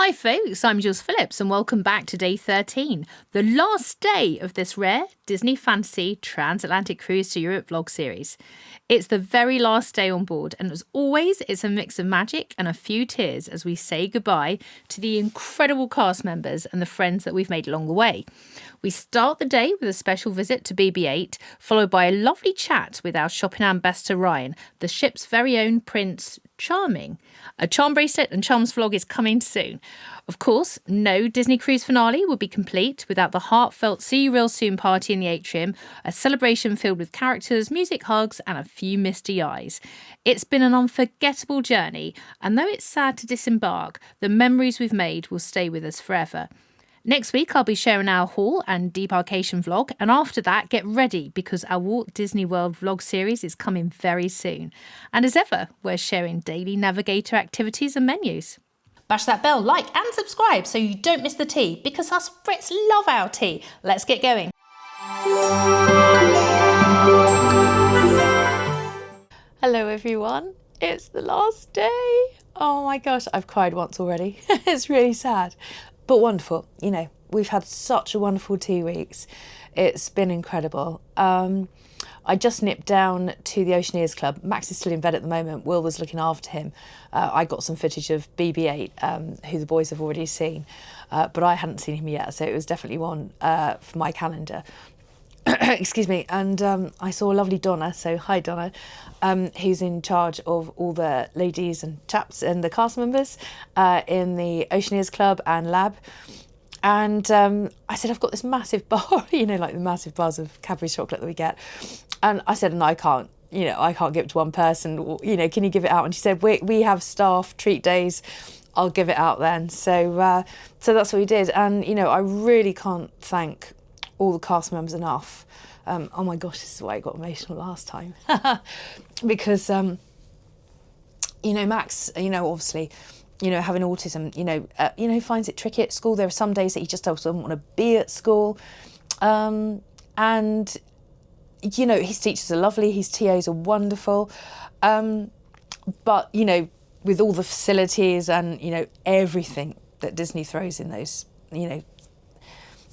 Hi folks, I'm Jules Phillips and welcome back to day 13, the last day of this rare Disney Fantasy Transatlantic Cruise to Europe vlog series. It's the very last day on board and as always it's a mix of magic and a few tears as we say goodbye to the incredible cast members and the friends that we've made along the way. We start the day with a special visit to BB-8, followed by a lovely chat with our shopping ambassador Ryan, the ship's very own Prince Charming. A charm bracelet and charms vlog is coming soon. Of course, no Disney Cruise finale would be complete without the heartfelt See You Real Soon party in the atrium, a celebration filled with characters, music, hugs and a few misty eyes. It's been an unforgettable journey, and though it's sad to disembark, the memories we've made will stay with us forever. Next week, I'll be sharing our haul and debarkation vlog, and after that, get ready because our Walt Disney World vlog series is coming very soon. And as ever, we're sharing daily navigator activities and menus. Bash that bell, like and subscribe so you don't miss the tea, because us Brits love our tea. Let's get going. Hello everyone, it's the last day. Oh my gosh, I've cried once already. It's really sad. But wonderful, you know, we've had such a wonderful 2 weeks. It's been incredible. I just nipped down to the Oceaneers Club. Max is still in bed at the moment. Will was looking after him. I got some footage of BB-8, who the boys have already seen, but I hadn't seen him yet, so it was definitely one for my calendar. Excuse me. And I saw lovely Donna, so hi Donna, who's in charge of all the ladies and chaps and the cast members in the Oceaneers Club and Lab. And I said, I've got this massive bar, you know, like the massive bars of Cadbury chocolate that we get. And I said, no, I can't give it to one person, you know, can you give it out? And she said, we have staff treat days, I'll give it out then. So that's what we did. And, you know, I really can't thank all the cast members enough. Oh my gosh, this is why I got emotional last time. Because, you know, Max, you know, obviously, you know, having autism, he finds it tricky at school. There are some days that he just doesn't want to be at school. And, you know, his teachers are lovely, his TAs are wonderful. But, you know, with all the facilities and, you know, everything that Disney throws in those, you know,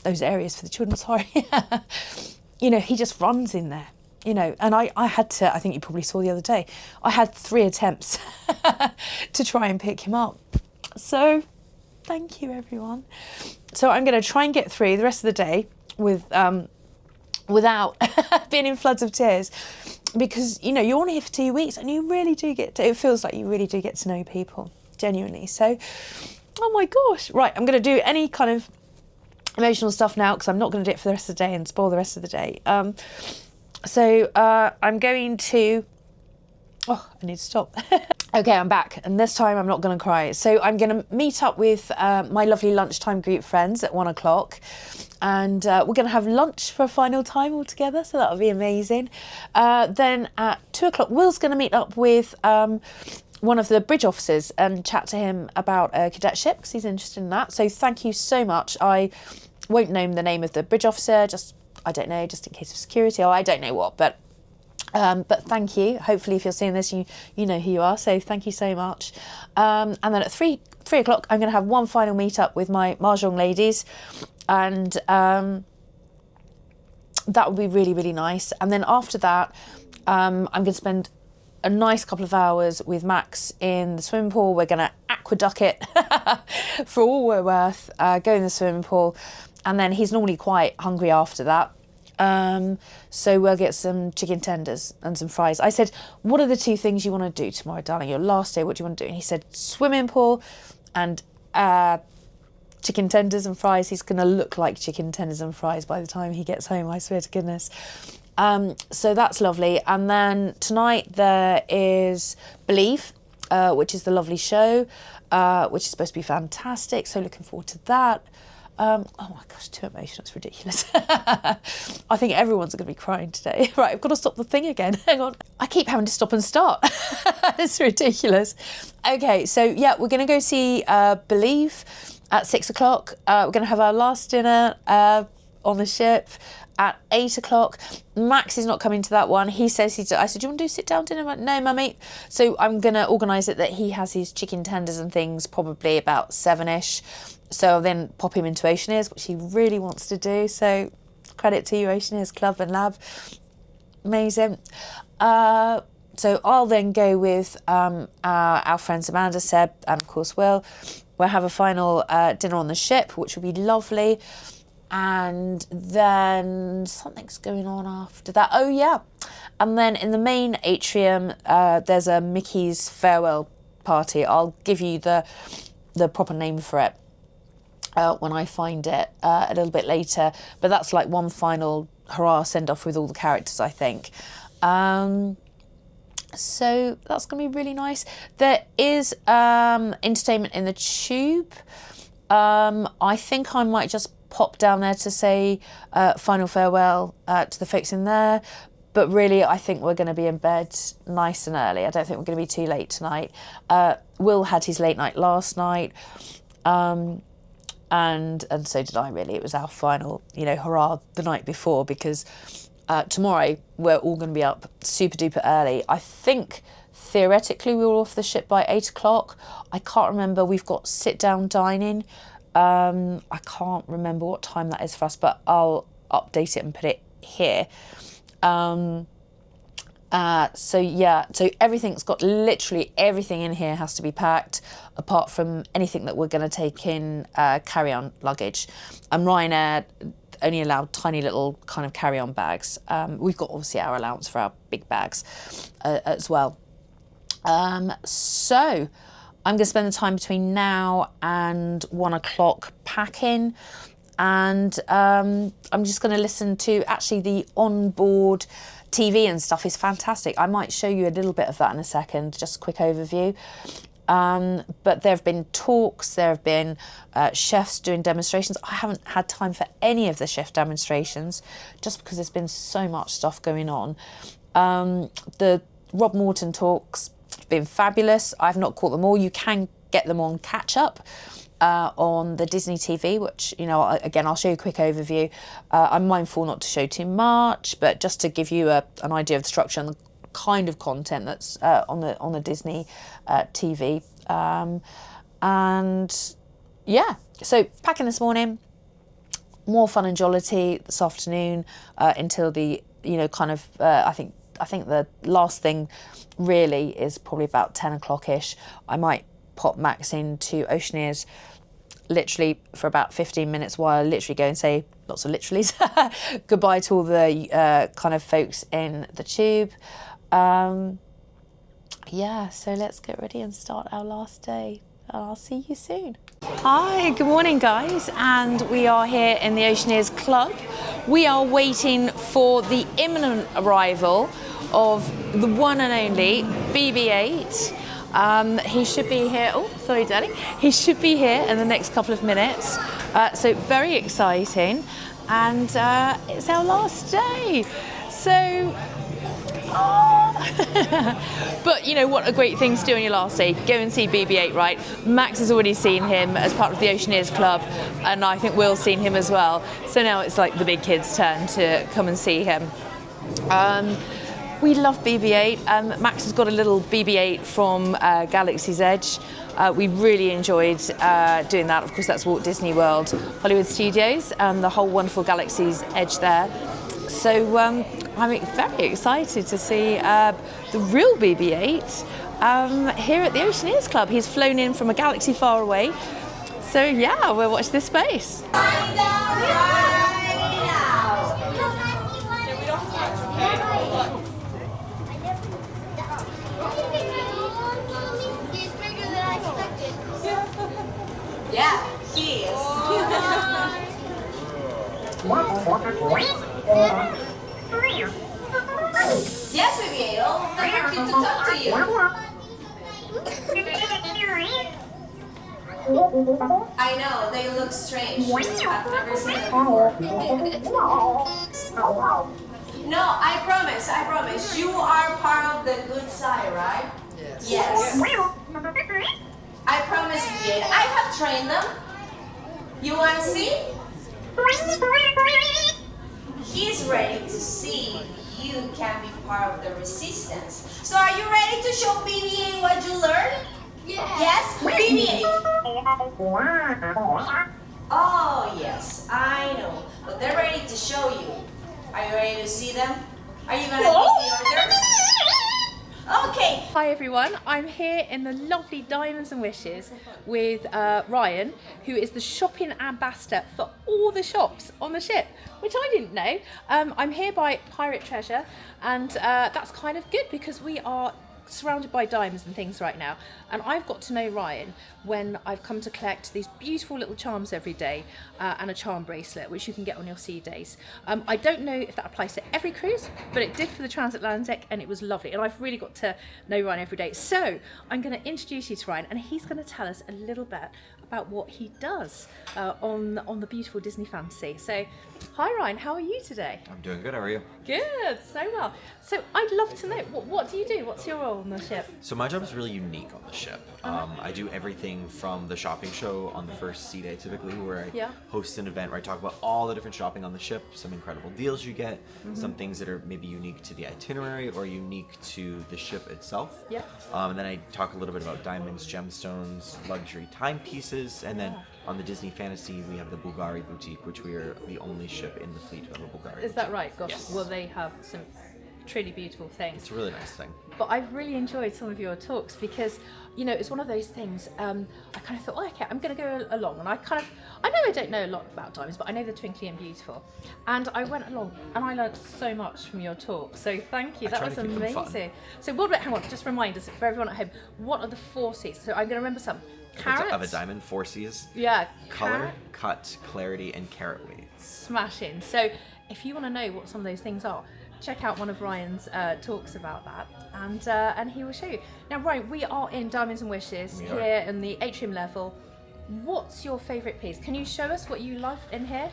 those areas for the children, sorry. You know, he just runs in there, you know, and I had to, I think you probably saw the other day, I had 3 attempts to try and pick him up. So thank you, everyone. So I'm going to try and get through the rest of the day with without being in floods of tears, because, you know, you're only here for 2 weeks and you really do it feels like you really do get to know people, genuinely. So, oh my gosh. Right, I'm going to do any kind of emotional stuff now because I'm not going to do it for the rest of the day and spoil the rest of the day. So I'm going to... Oh, I need to stop. Okay, I'm back, and this time I'm not going to cry. So I'm going to meet up with my lovely lunchtime group friends at 1 o'clock, and we're going to have lunch for a final time all together, so that'll be amazing. Then at 2 o'clock, Will's going to meet up with one of the bridge officers and chat to him about a cadetship because he's interested in that. So thank you so much. I won't name the name of the bridge officer, I don't know, just in case of security, or I don't know what, but thank you. Hopefully if you're seeing this, you know who you are, so thank you so much. And then at 3 o'clock, I'm going to have one final meet up with my Mahjong ladies, and that would be really, really nice. And then after that, I'm going to spend a nice couple of hours with Max in the swimming pool. We're going to aqueduct it for all we're worth, go in the swimming pool, and then he's normally quite hungry after that. So we'll get some chicken tenders and some fries. I said, what are the 2 things you want to do tomorrow, darling? Your last day, what do you want to do? And he said, swimming pool and chicken tenders and fries. He's going to look like chicken tenders and fries by the time he gets home, I swear to goodness. So that's lovely. And then tonight there is Believe, which is the lovely show, which is supposed to be fantastic. So looking forward to that. Oh my gosh, too emotional, it's ridiculous. I think everyone's going to be crying today. Right, I've got to stop the thing again. Hang on. I keep having to stop and start. It's ridiculous. Okay, so yeah, we're going to go see Believe at 6 o'clock. We're going to have our last dinner. on the ship at 8 o'clock. Max is not coming to that one. He says I said, do you want to do sit down dinner? Like, no, mummy. So I'm going to organise it that he has his chicken tenders and things probably about 7ish. So I'll then pop him into Oceaneers, which he really wants to do. So credit to you, Oceaneers Club and Lab. Amazing. So I'll then go with our friends Amanda, Seb, and of course Will. We'll have a final dinner on the ship, which will be lovely. And then something's going on after that. Oh, yeah. And then in the main atrium, there's a Mickey's farewell party. I'll give you the proper name for it when I find it a little bit later. But that's like one final hurrah send-off with all the characters, I think. So that's going to be really nice. There is entertainment in the tube. I think I might just pop down there to say final farewell to the folks in there. But really, I think we're going to be in bed nice and early. I don't think we're going to be too late tonight. Will had his late night last night. And so did I, really. It was our final, hurrah the night before, because tomorrow we're all going to be up super duper early. I think theoretically we were off the ship by 8 o'clock. I can't remember. We've got sit down dining. I can't remember what time that is for us, but I'll update it and put it here. So everything's got, literally everything in here has to be packed, apart from anything that we're going to take in carry-on luggage. And Ryanair only allowed tiny little kind of carry-on bags. We've got obviously our allowance for our big bags as well. So I'm going to spend the time between now and 1 o'clock packing, and I'm just going to listen to, actually the onboard TV and stuff is fantastic. I might show you a little bit of that in a second, just a quick overview. But there have been talks, there have been chefs doing demonstrations. I haven't had time for any of the chef demonstrations, just because there's been so much stuff going on. The Rob Morton talks have been fabulous. I've not caught them all. You can get them on catch up on the Disney TV, which, again, I'll show you a quick overview. I'm mindful not to show too much, but just to give you an idea of the structure and the kind of content that's on the Disney TV. And yeah, so packing this morning, more fun and jollity this afternoon until the, I think the last thing really is probably about 10 o'clock-ish. I might pop Max into Oceaneers literally for about 15 minutes while I literally go and say lots of literallys goodbye to all the kind of folks in the tube. So let's get ready and start our last day. I'll see you soon. Hi, good morning guys, and we are here in the Oceaneers Club. We are waiting for the imminent arrival of the one and only BB-8. He should be here, oh sorry darling, he should be here in the next couple of minutes, so very exciting, and it's our last day, so but what a great thing to do on your last day, go and see BB-8, right? Max has already seen him as part of the Oceaneers Club, and I think Will's seen him as well, so now it's like the big kids' turn to come and see him. We love BB-8. Max has got a little BB-8 from Galaxy's Edge. We really enjoyed doing that. Of course, that's Walt Disney World Hollywood Studios, the whole wonderful Galaxy's Edge there. So I'm very excited to see the real BB-8 here at the Oceaneers Club. He's flown in from a galaxy far away. So yeah, we'll watch this space. Yeah, he is. Yes, baby, I'm here to talk to you. I know, they look strange. I've never seen them before. No, I promise. You are part of the good side, right? Yes. I promise you. I have trained them. You want to see? He's ready to see if you can be part of the resistance. So are you ready to show BB-8 what you learned? Yes? BB-8. Oh, yes, I know. But they're ready to show you. Are you ready to see them? Are you gonna give the orders? Okay. Hi everyone, I'm here in the lovely Diamonds and Wishes with Ryan, who is the shopping ambassador for all the shops on the ship, which I didn't know. I'm here by Pirate Treasure, and that's kind of good because we are surrounded by diamonds and things right now, and I've got to know Ryan when I've come to collect these beautiful little charms every day and a charm bracelet which you can get on your sea days. I don't know if that applies to every cruise, but it did for the Transatlantic and it was lovely, and I've really got to know Ryan every day. So I'm going to introduce you to Ryan and he's going to tell us a little bit about what he does on the beautiful Disney Fantasy. So hi Ryan, how are you today? I'm doing good, how are you? Good, so well. So I'd love to know, what do you do? What's your role on the ship? So my job is really unique on the ship. I do everything from the shopping show on the first sea day typically, where I host an event where I talk about all the different shopping on the ship, some incredible deals you get, some things that are maybe unique to the itinerary or unique to the ship itself. And then I talk a little bit about diamonds, gemstones, luxury timepieces, and then on the Disney Fantasy we have the Bulgari boutique, which we are the only ship in the fleet of a Bulgari. Is that right? Gosh, Yes. well they have some truly beautiful things. It's a really nice thing. But I've really enjoyed some of your talks because, you know, it's one of those things, I kind of thought, oh, okay, I'm going to go along. And I know I don't know a lot about diamonds, but I know they're twinkly and beautiful. And I went along and I learned so much from your talk. So thank you, that was amazing. So hang on, just remind us, for everyone at home, what are the 4 C's? So I'm going to remember some. Carrot. Of a diamond, 4 C's. Yeah. Color, cut, clarity, and carat weight. Smashing. So if you want to know what some of those things are, check out one of Ryan's talks about that, and he will show you. Now, Ryan, we are in Diamonds and Wishes here in the atrium level. What's your favourite piece? Can you show us what you love in here?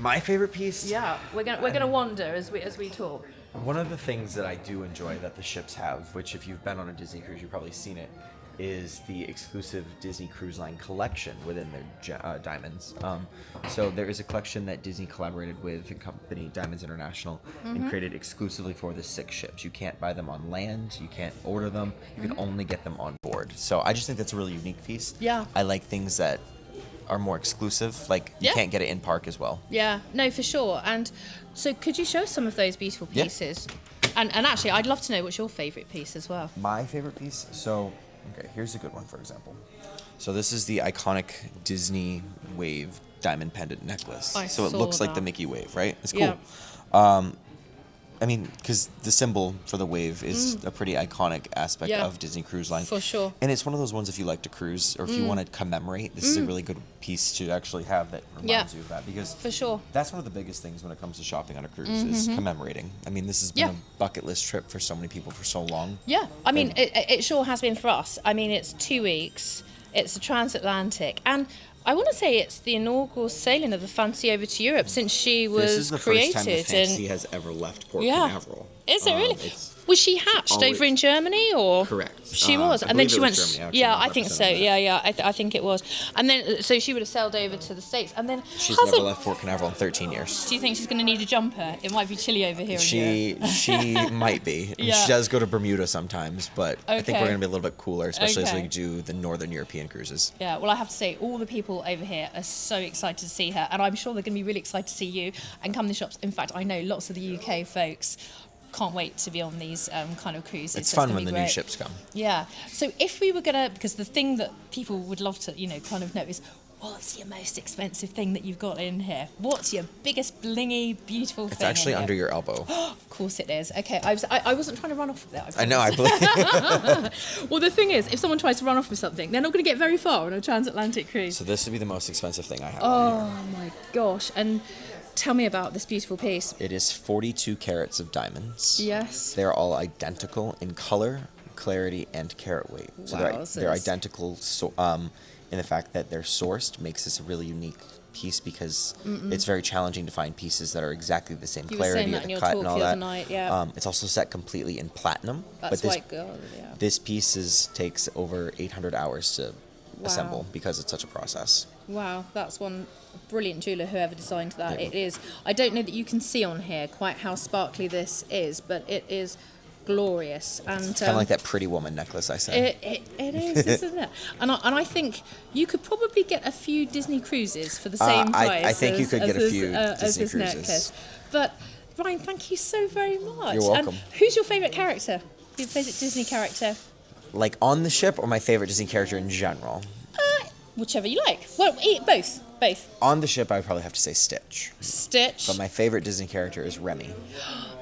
My favorite piece? Yeah, we're gonna wander as we talk. One of the things that I do enjoy that the ships have, which if you've been on a Disney cruise, you've probably seen it, is the exclusive Disney Cruise Line collection within their diamonds. So there is a collection that Disney collaborated with the company Diamonds International and created exclusively for the 6 ships. You can't buy them on land, you can't order them, you can only get them on board. So I just think that's a really unique piece. Yeah. I like things that are more exclusive, like you can't get it in park as well. Yeah, no, for sure. And so could you show us some of those beautiful pieces? And actually, I'd love to know what's your favourite piece as well. My favorite piece? So, okay, here's a good one, for example. So this is the iconic Disney wave diamond pendant necklace. So it looks like the Mickey wave, right? It's cool. Yeah. I mean, because the symbol for the wave is a pretty iconic aspect of Disney Cruise Line. For sure. And it's one of those ones if you like to cruise or if you want to commemorate, this is a really good piece to actually have that reminds you of that. Because for sure. That's one of the biggest things when it comes to shopping on a cruise is commemorating. I mean, this has been a bucket list trip for so many people for so long. Yeah, I mean, it sure has been for us. I mean, it's 2 weeks, it's the Transatlantic, and I want to say it's the inaugural sailing of the Fantasy over to Europe since she was This is the created. first time the Fantasy has ever left Port Canaveral. Is it really? Was she hatched over in Germany, or? Correct. She was, I and then believe she it went. was Germany, actually, Yeah, I'm I not think 100% so. on that. Yeah, I think it was, and then so she would have sailed over to the States, and then She's never left Port Canaveral in 13 years. Do you think she's going to need a jumper? It might be chilly over here. She might be. I mean, she does go to Bermuda sometimes, but I think we're going to be a little bit cooler, especially as we do the Northern European cruises. Yeah, well, I have to say, all the people over here are so excited to see her, and I'm sure they're going to be really excited to see you and come to the shops. In fact, I know lots of the UK folks can't wait to be on these kind of cruises. It's fun when the new ships come. Yeah. So if we were going to, because the thing that people would love to, kind of know is, what's your most expensive thing that you've got in here? What's your biggest blingy, beautiful thing? It's actually in under here? your elbow. Of course it is. Okay, I wasn't trying to run off with it. I know, I believe. Well, the thing is, if someone tries to run off with something, they're not going to get very far on a transatlantic cruise. So this would be the most expensive thing I have on here. Oh my gosh. And tell me about this beautiful piece. It is 42 carats of diamonds. Yes. They're all identical in color, clarity, and carat weight. So they're identical in the fact that they're sourced makes this a really unique piece because it's very challenging to find pieces that are exactly the same clarity and the cut and all that. Night, yeah. It's also set completely in platinum. That's white gold, yeah. This piece takes over 800 hours to assemble because it's such a process. Wow, that's one brilliant jeweler, whoever designed that. It is. I don't know that you can see on here quite how sparkly this is, but it is glorious. And It's kind of like that Pretty Woman necklace I said. it is, isn't it? And I think you could probably get a few Disney cruises for the same price. I think you could get a few as Disney this cruises. necklace. But Ryan, thank you so very much. You're welcome. And who's your favourite character? Your favourite Disney character? Like on the ship, or my favorite Disney character in general? Whichever you like. Well, both. On the ship, I would probably have to say Stitch. Stitch. But my favorite Disney character is Remy.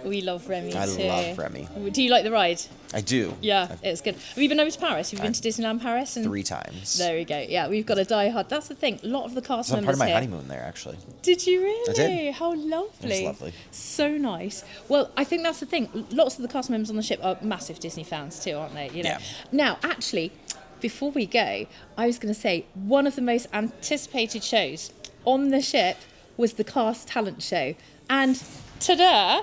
We love Remy I too. love Remy. Do you like the ride? I do. Yeah, it's good. Have you been over to Paris? Have you been to Disneyland Paris? 3 times. There we go. Yeah, we've got a die-hard. That's the thing. A lot of the cast So I'm part members of my here. honeymoon there, actually. Did you really? I did. How lovely. It was lovely. So nice. Well, I think that's the thing. Lots of the cast members on the ship are massive Disney fans too, aren't they? You know. Yeah. Now, actually, before we go, I was going to say one of the most anticipated shows on the ship was the cast talent show. And ta-da!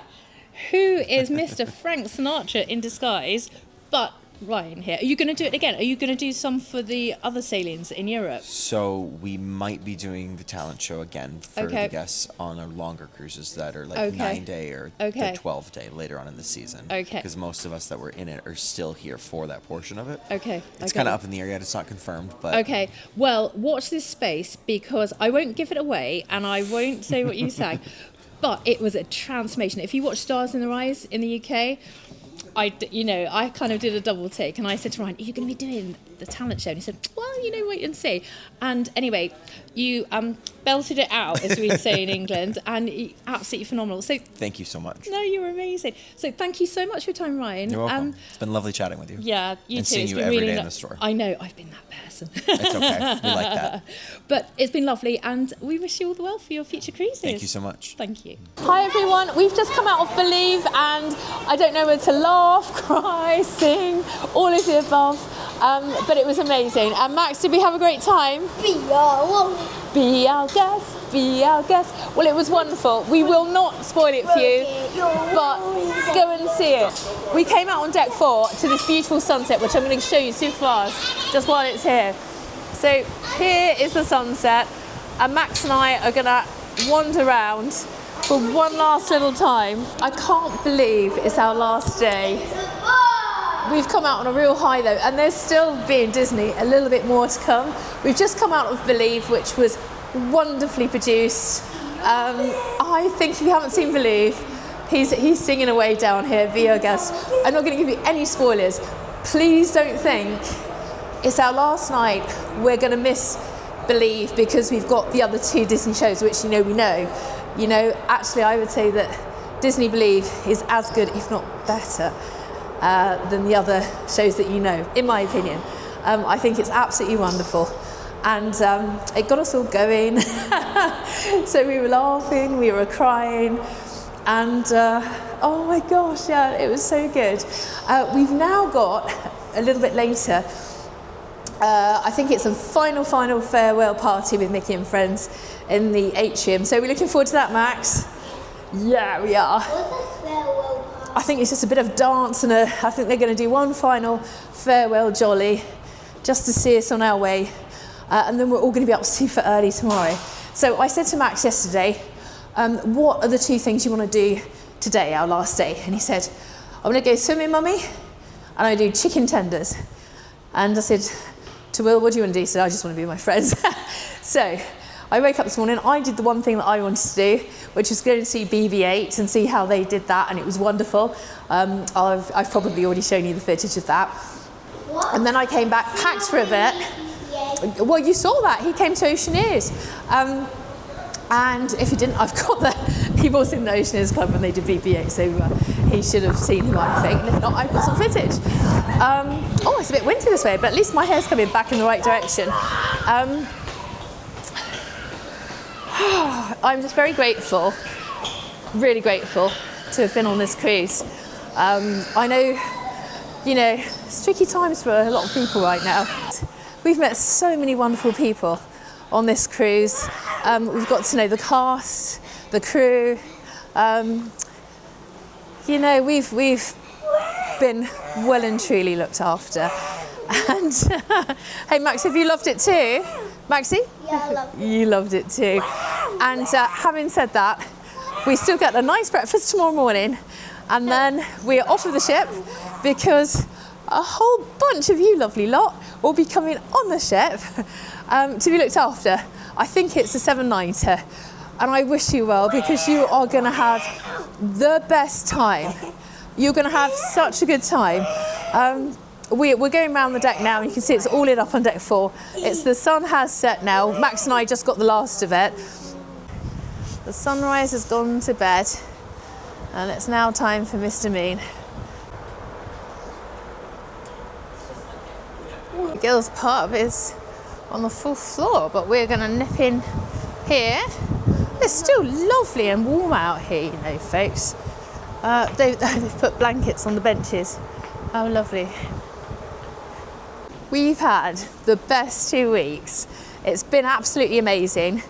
Who is Mr. Frank Sinatra in disguise but Ryan here? Are you going to do it again? Are you going to do some for the other salients in Europe? So we might be doing the talent show again for Okay. the guests on our longer cruises that are like Okay. 9-day or Okay. the 12-day later on in the season. Okay. Because most of us that were in it are still here for that portion of it. Okay. It's I kind got of it. up in the air yet. It's not confirmed, but Okay, well, watch this space because I won't give it away and I won't say what you sang, but it was a transformation. If you watch Stars in the Rise in the UK, I kind of did a double take and I said to Ryan, are you going to be doing the talent show? And he said, well, wait and see. And anyway, you belted it out, as we'd say in England, and absolutely phenomenal. So thank you so much. no, you're amazing. So thank you so much for your time, Ryan. You're welcome. It's been lovely chatting with you. Yeah, you And too. seeing It's you been every really day in the store. I know, I've been that person. It's okay. We like that. But it's been lovely, and we wish you all the well for your future cruises. Thank you so much. Thank you. Hi everyone, we've just come out of Believe and I don't know whether to laugh, cry, sing, all of the above, but it was amazing. And Max, did we have a great time? Be our guest, be our guest. Well, it was wonderful. We will not spoil it for you, but go and see it. We came out on deck 4 to this beautiful sunset, which I'm going to show you super fast, just while it's here. So here is the sunset, and Max and I are going to wander around for one last little time. I can't believe it's our last day. We've come out on a real high though, and there's still, being Disney, a little bit more to come. We've just come out of Believe, which was wonderfully produced. I think if you haven't seen Believe, he's singing away down here, be our guest. I'm not going to give you any spoilers. Please don't think it's our last night. We're going to miss Believe because we've got the other 2 Disney shows, which we know. Actually, I would say that Disney Believe is as good, if not better, than the other shows that in my opinion. I think it's absolutely wonderful. And it got us all going. So we were laughing, we were crying, and oh my gosh, yeah, it was so good. We've now got, a little bit later, I think it's a final farewell party with Mickey and friends in the atrium. So we're looking forward to that, Max. Yeah, we are. I think it's just a bit of dance and I think they're going to do one final farewell jolly just to see us on our way. And then we're all going to be up super early tomorrow. So I said to Max yesterday, what are the 2 things you want to do today, our last day? And he said, I'm going to go swimming, Mummy, and I do chicken tenders. And I said to Will, what do you want to do? He said, I just want to be with my friends. So I woke up this morning, I did the one thing that I wanted to do, which was go and see BB-8 and see how they did that, and it was wonderful. I've probably already shown you the footage of that. And then I came back, packed for a bit. Well, you saw that, he came to Oceaneers. And if you didn't, I've got that. He was in the Oceaneers Club when they did BB-8, so he should have seen him, I think. And if not, I've got some footage. Oh, it's a bit windy this way, but at least my hair's coming back in the right direction. I'm just very grateful, really grateful to have been on this cruise. I know, it's tricky times for a lot of people right now. We've met so many wonderful people on this cruise. We've got to know the cast, the crew. We've been well and truly looked after. And hey, Max, have you loved it too? Maxie? Yeah, I love it. You loved it too. And having said that, we still get a nice breakfast tomorrow morning, and then we're off of the ship because a whole bunch of you lovely lot will be coming on the ship to be looked after. I think it's a 7-nighter, and I wish you well because you are going to have the best time. You're going to have such a good time. We're going around the deck now, and you can see it's all lit up on deck 4. The sun has set now. Max and I just got the last of it. The sunrise has gone to bed, and it's now time for Mr. Mean. The girls' pub is on the 4th floor, but we're going to nip in here. It's still lovely and warm out here, you know, folks. They've put blankets on the benches. Oh, lovely. We've had the best 2 weeks. It's been absolutely amazing.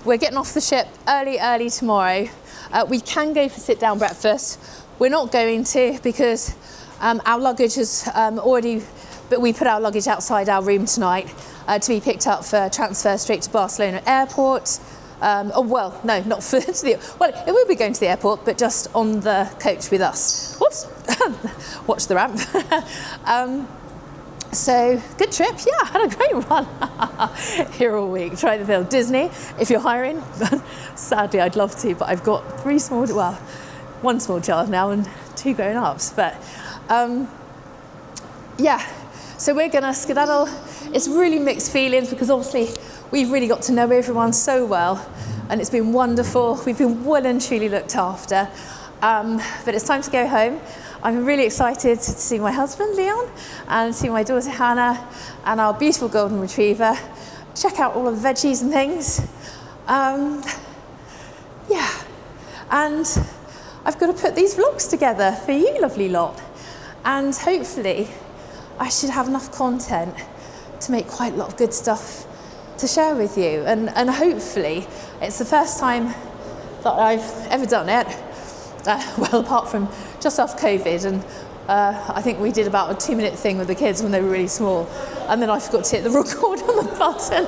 We're getting off the ship early tomorrow. We can go for sit-down breakfast. We're not going to because our luggage has but we put our luggage outside our room tonight to be picked up for transfer straight to Barcelona airport. It will be going to the airport, but just on the coach with us. Whoops, watch the ramp. So, good trip, yeah, I had a great one. Here all week, try the film. Disney, if you're hiring, sadly I'd love to, but I've got one small child now and 2 grown-ups, but yeah, so we're gonna skedaddle. It's really mixed feelings because obviously we've really got to know everyone so well, and it's been wonderful. We've been well and truly looked after, but it's time to go home. I'm really excited to see my husband, Leon, and see my daughter, Hannah, and our beautiful golden retriever. Check out all of the veggies and things. Yeah, and I've got to put these vlogs together for you lovely lot. And hopefully I should have enough content to make quite a lot of good stuff to share with you. And hopefully it's the first time that I've ever done it. Well, apart from just after COVID, and I think we did about a 2-minute thing with the kids when they were really small, and then I forgot to hit the record on the button,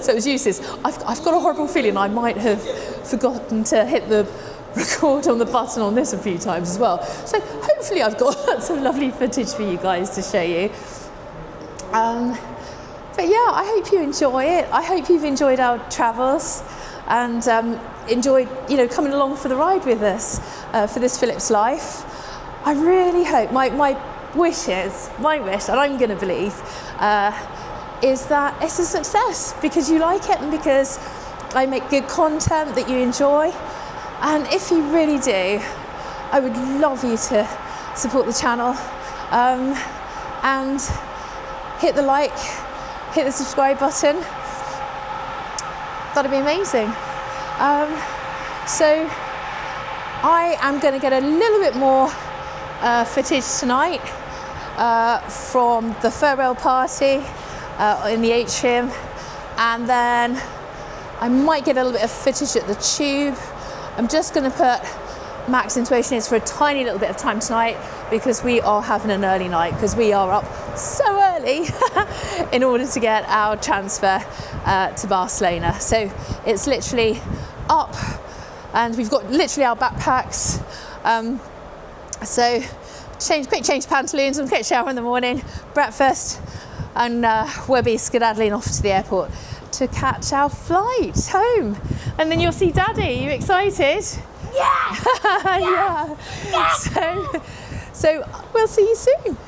so it was useless. I've got a horrible feeling I might have forgotten to hit the record on the button on this a few times as well. So hopefully I've got some lovely footage for you guys to show you. But yeah, I hope you enjoy it. I hope you've enjoyed our travels and enjoyed, coming along for the ride with us for this Philip's life. I really hope, my wish, and I'm going to believe, is that it's a success because you like it and because I make good content that you enjoy. And if you really do, I would love you to support the channel and hit the like, hit the subscribe button. That'd be amazing. So I am going to get a little bit more footage tonight from the farewell party in the atrium, and then I might get a little bit of footage at the tube. I'm just going to put Max into Ocean for a tiny little bit of time tonight because we are having an early night because we are up so early in order to get our transfer to Barcelona. So it's literally up and we've got literally our backpacks. So quick change pantaloons and quick shower in the morning, breakfast, and we'll be skedaddling off to the airport to catch our flight home. And then you'll see Daddy. Are you excited? Yeah! Yeah. Yeah. So we'll see you soon.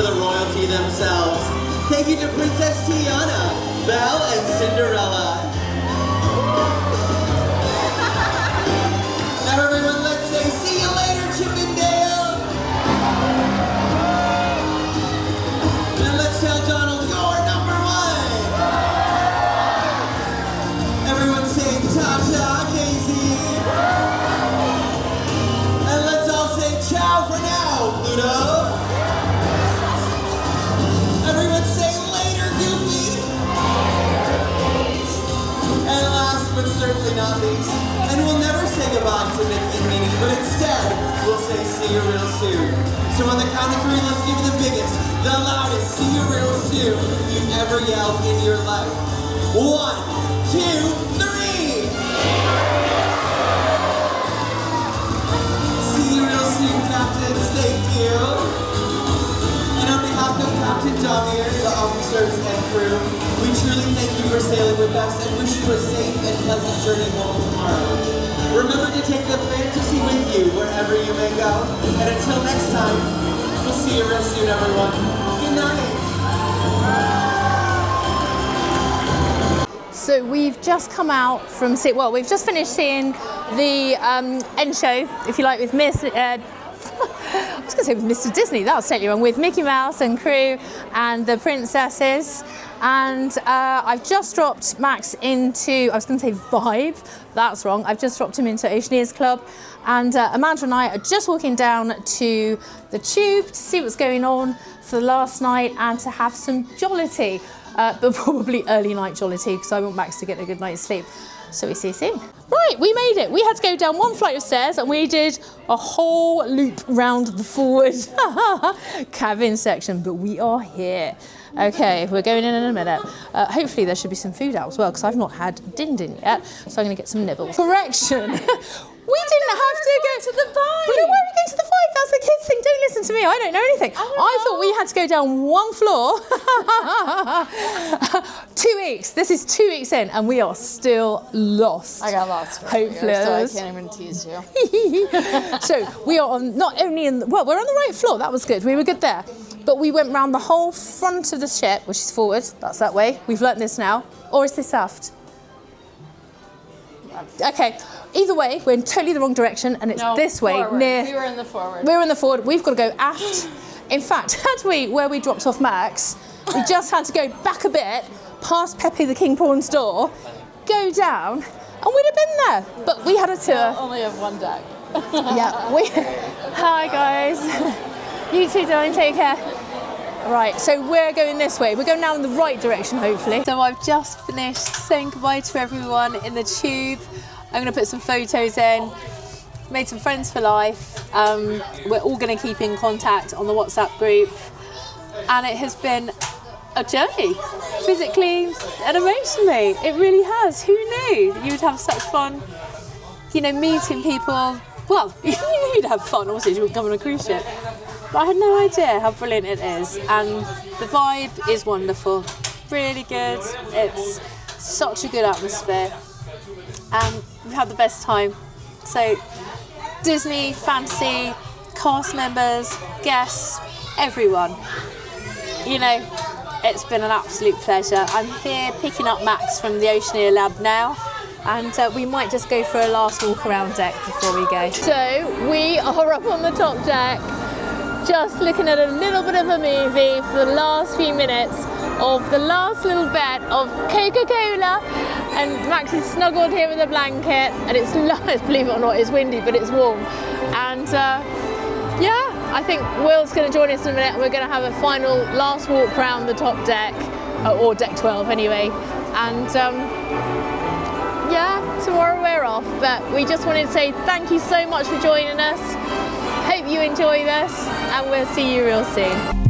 the royalty themselves. Thank you to Princess Tiana, Belle, and Cinderella. Now everyone, let's say, see you later, Chippendale! And let's tell Donald, you're number one! Everyone say, ta-ta, Daisy! And let's all say, ciao for now, Pluto! Everyone say, later, Goofy! And last but certainly not least, and we'll never say goodbye to Mickey and Minnie, but instead, we'll say see you real soon. So on the count of 3, let's give you the biggest, the loudest see you real soon you've ever yelled in your life. 1, 2, 3! See you real soon, Captains. Thank you. And on behalf of Captain Damier, the officers and crew, we truly thank you for sailing with us and wish you a safe and pleasant journey home tomorrow. Remember to take the fantasy with you wherever you may go. And until next time, we'll see you real soon, everyone. Good night. So we've just come out from, we've just finished seeing the end show, if you like, with I was going to say with Mr. Disney, that was totally wrong, with Mickey Mouse and crew and the princesses. And I've just dropped Max into, I was going to say Vibe, that's wrong, I've just dropped him into Oceaneers Club. And Amanda and I are just walking down to the Tube to see what's going on for the last night and to have some jollity, but probably early night jollity because I want Max to get a good night's sleep. So we see you soon. Right, we made it. We had to go down one flight of stairs and we did a whole loop round the forward cabin section, but we are here. Okay, we're going in a minute. Hopefully there should be some food out as well because I've not had din-din yet, so I'm going to get some nibbles. Correction. We didn't have to go to the Vibe. Where are we going to the Vibe? That's the kids' thing. Don't listen to me. I don't know anything. I thought we had to go down one floor. 2 weeks. This is 2 weeks in, and we are still lost. I got lost. Hopeless. So I can't even tease you. So we are on, not only in, we're on the right floor. That was good. We were good there. But we went round the whole front of the ship, which is forward. That's that way. We've learnt this now. Or is this aft? Okay. Either way, we're in totally the wrong direction, and it's this way. Forward. Near. We were in the forward. We're in the forward. We've got to go aft. In fact, where we dropped off Max, we just had to go back a bit, past Pepe the King Prawn's door, go down, and we'd have been there. But we had a tour. We'll only have one deck. Yeah. Hi guys. You two, darling. Take care. Right, so we're going this way. We're going now in the right direction, hopefully. So I've just finished saying goodbye to everyone in the Tube. I'm going to put some photos in, made some friends for life. We're all going to keep in contact on the WhatsApp group. And it has been a journey, physically and emotionally. It really has. Who knew that you would have such fun, meeting people? Well, you knew you'd have fun, obviously, you would come on a cruise ship. But I had no idea how brilliant it is. And the vibe is wonderful, really good. It's such a good atmosphere. And we've had the best time. So Disney, Fancy, cast members, guests, everyone. It's been an absolute pleasure. I'm here picking up Max from the Oceaneer Lab now. And we might just go for a last walk around deck before we go. So we are up on the top deck, just looking at a little bit of a movie for the last few minutes of the last little bit of Coca-Cola, and Max is snuggled here with a blanket, and it's believe it or not, it's windy, but it's warm. And I think Will's going to join us in a minute, and we're going to have a final last walk around the top deck, or deck 12 anyway. And tomorrow we're off, but we just wanted to say thank you so much for joining us. Hope you enjoy this, and we'll see you real soon.